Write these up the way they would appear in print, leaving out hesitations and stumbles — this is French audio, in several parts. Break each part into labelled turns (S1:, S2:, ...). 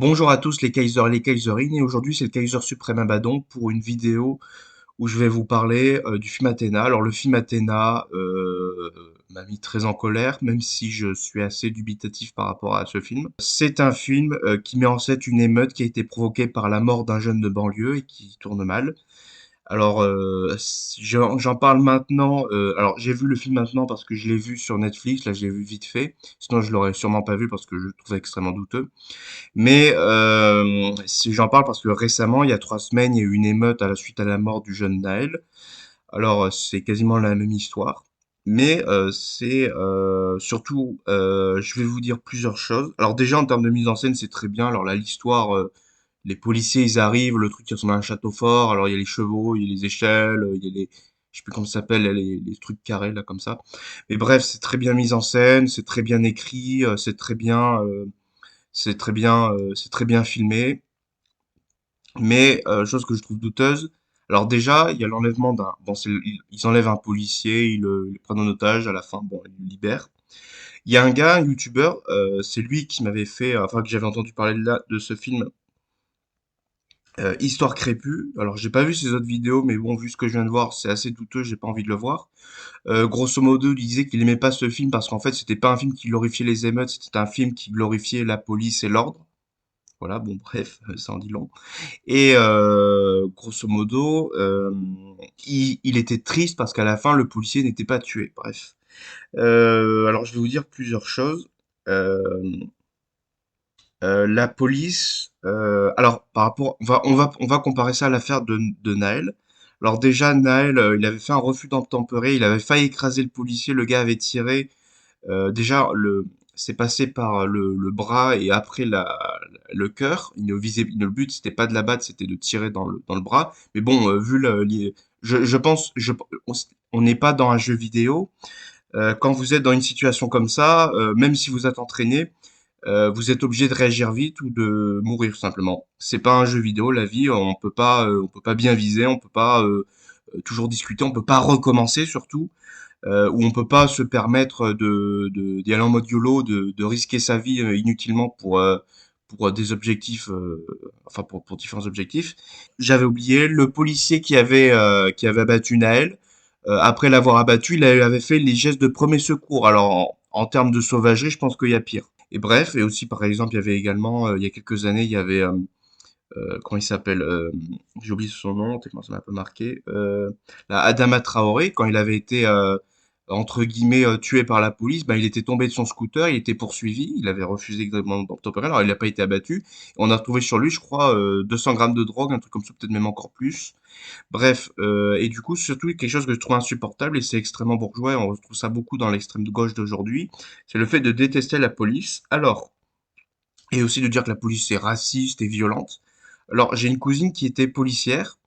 S1: Bonjour à tous les Kaisers et les Kaiserines, et aujourd'hui c'est le Kaiser suprême Abaddon pour une vidéo où je vais vous parler du film Athéna. Alors le film Athéna m'a mis très en colère, même si je suis assez dubitatif par rapport à ce film. C'est un film qui met en scène une émeute qui a été provoquée par la mort d'un jeune de banlieue et qui tourne mal. Alors, si j'en parle maintenant. Alors, j'ai vu le film maintenant parce que je l'ai vu sur Netflix. Là, je l'ai vu vite fait. Sinon, je l'aurais sûrement pas vu parce que je le trouvais extrêmement douteux. Mais si j'en parle parce que récemment, il y a 3 semaines, il y a eu une émeute à la suite à la mort du jeune Naël. Alors, c'est quasiment la même histoire. Mais c'est surtout, je vais vous dire plusieurs choses. Alors déjà, en termes de mise en scène, c'est très bien. Alors là, l'histoire, les policiers, ils arrivent, le truc qui ressemble à un château fort. Alors il y a les chevaux, il y a les échelles, il y a les, je sais plus comment ça s'appelle, là, les trucs carrés là comme ça. Mais bref, c'est très bien mis en scène, c'est très bien écrit, c'est très bien filmé. Mais chose que je trouve douteuse. Alors déjà, il y a l'enlèvement d'un. Bon, ils enlèvent un policier, ils le prennent en otage. À la fin, bon, ils le libèrent. Il y a un gars, un youtubeur, c'est lui qui m'avait fait, enfin que j'avais entendu parler de ce film Histoire crépue. Alors, j'ai pas vu ses autres vidéos, mais bon, vu ce que je viens de voir, c'est assez douteux, j'ai pas envie de le voir. Grosso modo, il disait qu'il aimait pas ce film parce qu'en fait, c'était pas un film qui glorifiait les émeutes, c'était un film qui glorifiait la police et l'ordre. Voilà, bon, bref, ça en dit long. Et grosso modo, il était triste parce qu'à la fin, le policier n'était pas tué. Bref. Alors, je vais vous dire plusieurs choses. Euh, la police, alors par rapport, on va comparer ça à l'affaire de Naël. Alors déjà, Naël, il avait fait un refus d'obtempérer, il avait failli écraser le policier, le gars avait tiré. Déjà, c'est passé par le bras et après le cœur. Il ne visait, le but, c'était pas de l'abattre, c'était de tirer dans le bras. Mais bon, vu je pense, on n'est pas dans un jeu vidéo. Quand vous êtes dans une situation comme ça, même si vous êtes entraîné, vous êtes obligé de réagir vite ou de mourir simplement. C'est pas un jeu vidéo, la vie, on peut pas bien viser, on peut pas toujours discuter, on peut pas recommencer surtout, ou on peut pas se permettre d'y aller en mode YOLO, de risquer sa vie inutilement pour des objectifs, enfin pour différents objectifs. J'avais oublié le policier qui avait abattu Naël. Après l'avoir abattu, il avait fait les gestes de premier secours. Alors en termes de sauvagerie, je pense qu'il y a pire. Et bref, et aussi par exemple, il y avait également, il y a quelques années, il y avait, comment il s'appelle, j'ai oublié son nom, tellement ça m'a un peu marqué, Adama Traoré, quand il avait été, entre guillemets, tué par la police, ben, il était tombé de son scooter, il était poursuivi, il avait refusé exactement d'obtempérer, alors il n'a pas été abattu. On a retrouvé sur lui, je crois, 200 grammes de drogue, un truc comme ça, peut-être même encore plus. Bref, et du coup, surtout quelque chose que je trouve insupportable, et c'est extrêmement bourgeois, et on retrouve ça beaucoup dans l'extrême gauche d'aujourd'hui, c'est le fait de détester la police. Alors, et aussi de dire que la police est raciste et violente. Alors, j'ai une cousine qui était policière.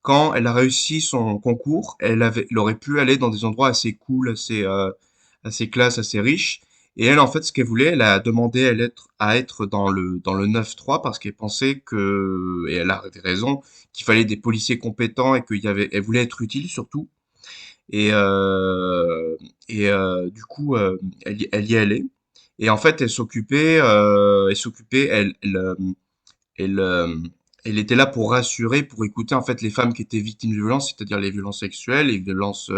S1: Quand elle a réussi son concours, elle aurait pu aller dans des endroits assez cool, assez classe, assez riches. Et elle, en fait, ce qu'elle voulait, elle a demandé à être dans le 9-3 parce qu'elle pensait que, et elle avait raison, qu'il fallait des policiers compétents et elle voulait être utile surtout. Et, euh, et du coup, elle y allait. Et en fait, elle, euh, elle était là pour rassurer, pour écouter en fait les femmes qui étaient victimes de violences, c'est-à-dire les violences sexuelles, les violences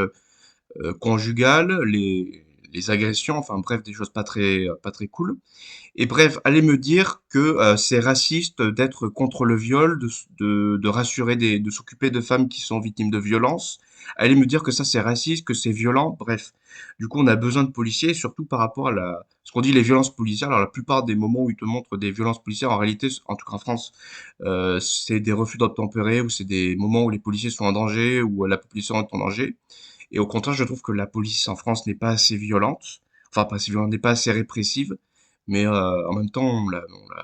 S1: conjugales, les agressions, enfin bref, des choses pas très cool. Et bref, allez me dire que c'est raciste d'être contre le viol, de rassurer de s'occuper de femmes qui sont victimes de violences. Allez me dire que ça c'est raciste, que c'est violent. Bref, du coup on a besoin de policiers, surtout par rapport à ce qu'on dit les violences policières. Alors la plupart des moments où ils te montrent des violences policières, en réalité, en tout cas en France, c'est des refus d'obtempérer ou c'est des moments où les policiers sont en danger ou la population est en danger. Et au contraire, je trouve que la police en France n'est pas assez violente, enfin pas assez violente, n'est pas assez répressive. Mais en même temps,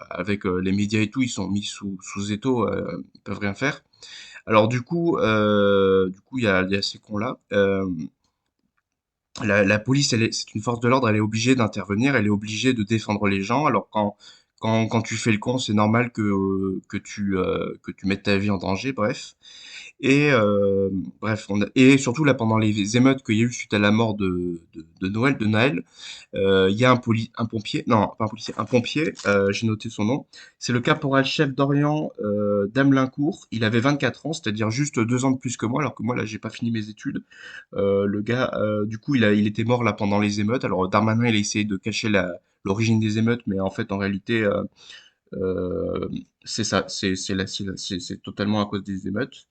S1: avec les médias et tout, ils sont mis sous étau, ils peuvent rien faire. Alors du coup, il y a ces cons-là. La police, c'est une force de l'ordre, elle est obligée d'intervenir, elle est obligée de défendre les gens. Alors quand tu fais le con, c'est normal que tu mettes ta vie en danger, bref. Et bref, et surtout là pendant les émeutes qu'il y a eu suite à la mort de Noël, de Naël, il y a un pompier, non pas un policier, un pompier, j'ai noté son nom, c'est le caporal-chef d'Orient d'Amelincourt. Il avait 24 ans, c'est-à-dire juste 2 ans de plus que moi, alors que moi là j'ai pas fini mes études. Le gars, du coup, il était mort là pendant les émeutes. Alors Darmanin, il a essayé de cacher l'origine des émeutes, mais en fait, en réalité, euh, c'est ça, c'est totalement à cause des émeutes.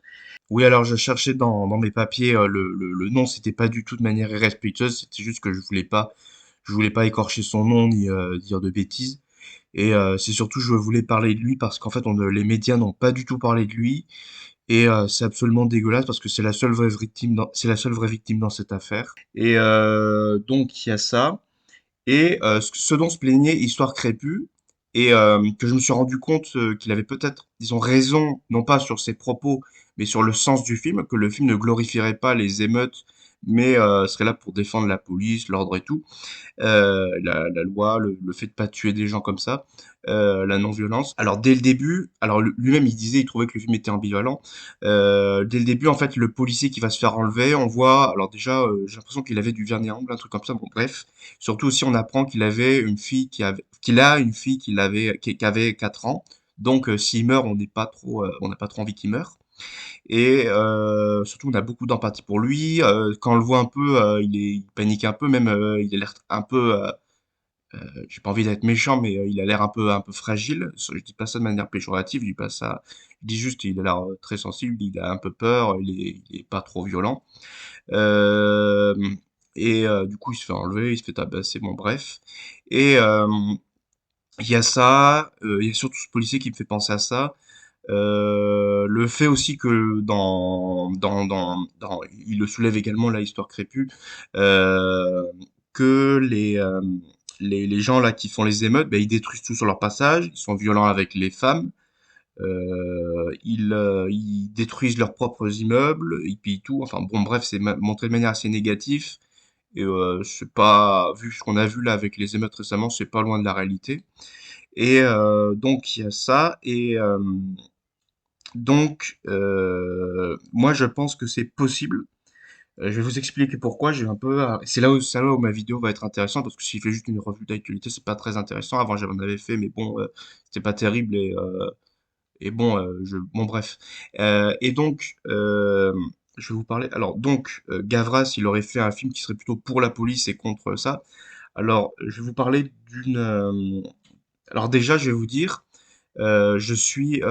S1: Oui, alors je cherchais dans mes papiers le nom, c'était pas du tout de manière irrespectueuse, c'était juste que je voulais pas écorcher son nom ni dire de bêtises. Et c'est surtout je voulais parler de lui parce qu'en fait les médias n'ont pas du tout parlé de lui et c'est absolument dégueulasse parce que c'est la seule vraie victime dans cette affaire. Et donc il y a ça. Et ce dont se plaignait Histoire Crépue, et que je me suis rendu compte qu'il avait peut-être, disons, raison, non pas sur ses propos, mais sur le sens du film, que le film ne glorifierait pas les émeutes, mais serait là pour défendre la police, l'ordre et tout, la loi, le fait de pas tuer des gens comme ça, la non-violence. Alors dès le début, alors lui-même il disait, il trouvait que le film était ambivalent. Dès le début, en fait, le policier qui va se faire enlever, on voit, alors déjà, j'ai l'impression qu'il avait du vernis à ongles, un truc comme ça. Bon, bref, surtout aussi on apprend qu'il avait une fille qu'il a une fille qui avait 4 ans. Donc s'il meurt, on n'a pas trop envie qu'il meure. Et surtout, on a beaucoup d'empathie pour lui. Quand on le voit un peu, il panique un peu, même il a l'air un peu, j'ai pas envie d'être méchant, mais il a l'air un peu fragile. Je dis pas ça de manière péjorative, je dis pas ça, je dis juste il a l'air très sensible, il a un peu peur, il est pas trop violent. Euh, et du coup, il se fait enlever, il se fait tabasser, bon bref. Et il y a ça, il y a surtout ce policier qui me fait penser à ça. Le fait aussi que il le soulève également la histoire crépue, euh, que les gens là qui font les émeutes, ben, ils détruisent tout sur leur passage, ils sont violents avec les femmes, ils détruisent leurs propres immeubles, ils pillent tout. Enfin bon, bref, c'est montré de manière assez négative. Et c'est pas, vu ce qu'on a vu là avec les émeutes récemment, c'est pas loin de la réalité. Et donc il y a ça. Et donc, moi, je pense que c'est possible. Je vais vous expliquer pourquoi. J'ai un peu, c'est là où ma vidéo va être intéressante parce que s'il fait juste une revue d'actualité, c'est pas très intéressant. Avant, j'en avais fait, mais bon, c'était pas terrible et bon, bon, bref. Et donc, je vais vous parler. Alors, donc, Gavras, il aurait fait un film qui serait plutôt pour la police et contre ça. Alors, je vais vous parler alors déjà, je vais vous dire. Je suis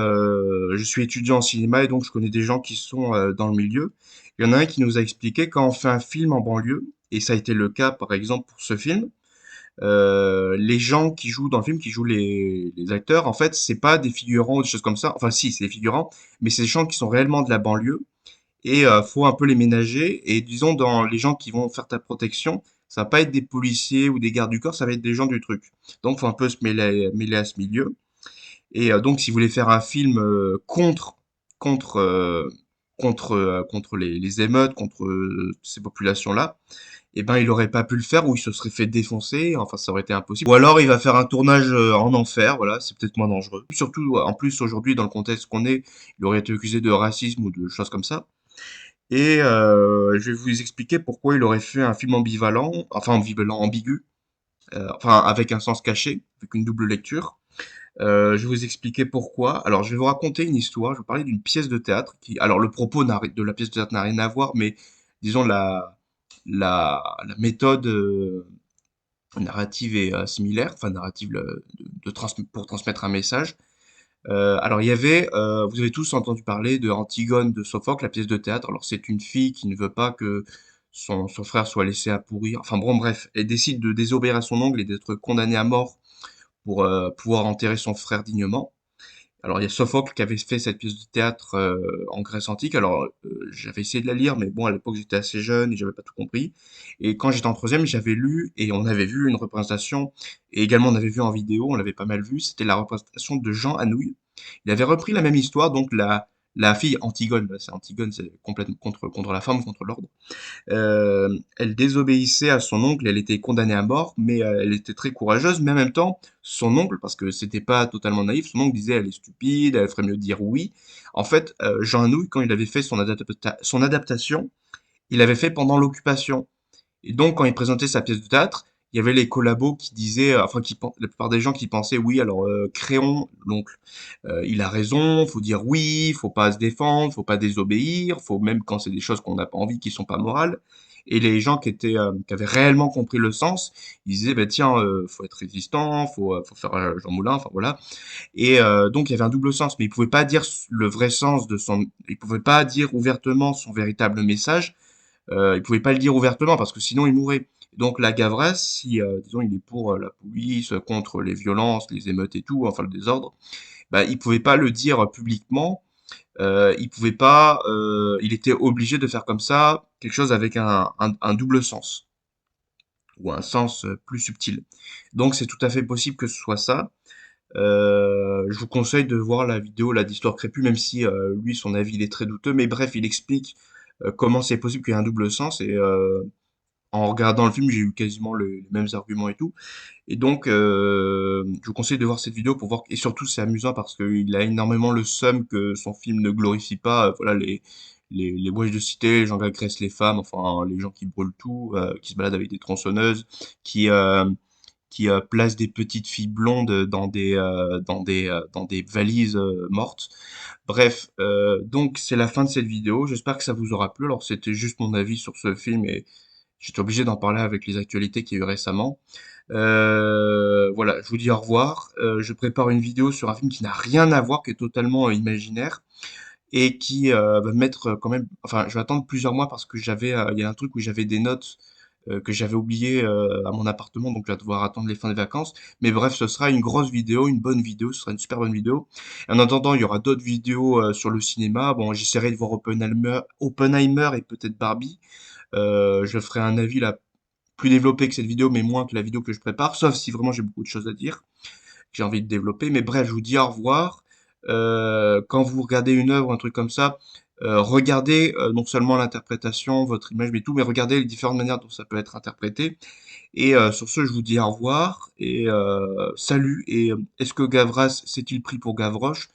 S1: étudiant en cinéma et donc je connais des gens qui sont dans le milieu. Il y en a un qui nous a expliqué quand on fait un film en banlieue, et ça a été le cas par exemple pour ce film, les gens qui jouent dans le film, qui jouent les acteurs, en fait, c'est pas des figurants ou des choses comme ça. Enfin, si, c'est des figurants, mais c'est des gens qui sont réellement de la banlieue et faut un peu les ménager. Et disons, dans les gens qui vont faire ta protection, ça va pas être des policiers ou des gardes du corps, ça va être des gens du truc. Donc, faut un peu se mêler à ce milieu. Et donc, si vous voulez faire un film contre, euh, contre les émeutes, contre ces populations-là, eh ben, il aurait pas pu le faire ou il se serait fait défoncer. Enfin, ça aurait été impossible. Ou alors, il va faire un tournage en enfer. Voilà, c'est peut-être moins dangereux. Surtout, en plus, aujourd'hui, dans le contexte qu'on est, il aurait été accusé de racisme ou de choses comme ça. Et je vais vous expliquer pourquoi il aurait fait un film ambivalent, enfin ambivalent, ambigu, enfin avec un sens caché, avec une double lecture. Je vais vous expliquer pourquoi. Alors, je vais vous raconter une histoire. Je vais vous parler d'une pièce de théâtre qui, alors, le propos de la pièce de théâtre n'a rien à voir, mais disons la méthode narrative est similaire, enfin narrative pour transmettre un message. Alors, vous avez tous entendu parler de Antigone de Sophocle, la pièce de théâtre. Alors, c'est une fille qui ne veut pas que son frère soit laissé à pourrir. Enfin, bon, bref, elle décide de désobéir à son oncle et d'être condamnée à mort pour pouvoir enterrer son frère dignement. Alors, il y a Sophocle qui avait fait cette pièce de théâtre en Grèce antique. Alors, j'avais essayé de la lire, mais bon, à l'époque, j'étais assez jeune et j'avais pas tout compris. Et quand j'étais en troisième, j'avais lu et on avait vu une représentation, et également on avait vu en vidéo, on l'avait pas mal vu, c'était la représentation de Jean Anouilh. Il avait repris la même histoire, donc la fille Antigone, là, c'est Antigone, c'est complètement contre la femme, contre l'ordre. Elle désobéissait à son oncle, elle était condamnée à mort, mais elle était très courageuse, mais en même temps, son oncle, parce que c'était pas totalement naïf, son oncle disait elle est stupide, elle ferait mieux de dire oui. En fait, Jean Anouilh, quand il avait fait son adaptation, il l'avait fait pendant l'occupation. Et donc, quand il présentait sa pièce de théâtre, il y avait les collabos qui disaient, enfin, la plupart des gens qui pensaient, oui, alors Créon, l'oncle, il a raison, faut dire oui, faut pas se défendre, faut pas désobéir, faut même quand c'est des choses qu'on n'a pas envie, qui sont pas morales. Et les gens qui avaient réellement compris le sens, ils disaient, bah tiens, faut être résistant, faut faire Jean Moulin, enfin voilà. Et donc il y avait un double sens, mais il pouvait pas dire le vrai sens il pouvait pas dire ouvertement son véritable message. Il pouvait pas le dire ouvertement parce que sinon il mourrait. Donc la Gavras, si disons il est pour la police, contre les violences, les émeutes et tout, enfin le désordre, bah il pouvait pas le dire publiquement. Il pouvait pas, il était obligé de faire comme ça quelque chose avec un double sens ou un sens plus subtil. Donc c'est tout à fait possible que ce soit ça. Je vous conseille de voir la vidéo là d'Histoire Crépue, même si lui son avis il est très douteux. Mais bref, il explique comment c'est possible qu'il y ait un double sens et en regardant le film, j'ai eu quasiment les mêmes arguments et tout. Et donc, je vous conseille de voir cette vidéo pour voir. Et surtout, c'est amusant parce qu'il a énormément le seum que son film ne glorifie pas. Voilà, les wesh de cité, les gens qui agressent les femmes, enfin, les gens qui brûlent tout, qui se baladent avec des tronçonneuses, qui, euh, qui placent des petites filles blondes dans des valises mortes. Bref, donc c'est la fin de cette vidéo. J'espère que ça vous aura plu. Alors, c'était juste mon avis sur ce film et j'étais obligé d'en parler avec les actualités qu'il y a eu récemment. Voilà, je vous dis au revoir. Je prépare une vidéo sur un film qui n'a rien à voir, qui est totalement imaginaire et qui va mettre quand même. Enfin, je vais attendre plusieurs mois parce que il y a un truc où j'avais des notes que j'avais oubliées à mon appartement, donc je vais devoir attendre les fins des vacances. Mais bref, ce sera une grosse vidéo, une bonne vidéo, ce sera une super bonne vidéo. Et en attendant, il y aura d'autres vidéos sur le cinéma. Bon, j'essaierai de voir Oppenheimer et peut-être Barbie. Je ferai un avis là plus développé que cette vidéo, mais moins que la vidéo que je prépare, sauf si vraiment j'ai beaucoup de choses à dire, que j'ai envie de développer. Mais bref, je vous dis au revoir. Quand vous regardez une œuvre, un truc comme ça, regardez non seulement l'interprétation, votre image, mais tout, mais regardez les différentes manières dont ça peut être interprété. Et sur ce, je vous dis au revoir et salut. Et est-ce que Gavras s'est-il pris pour Gavroche?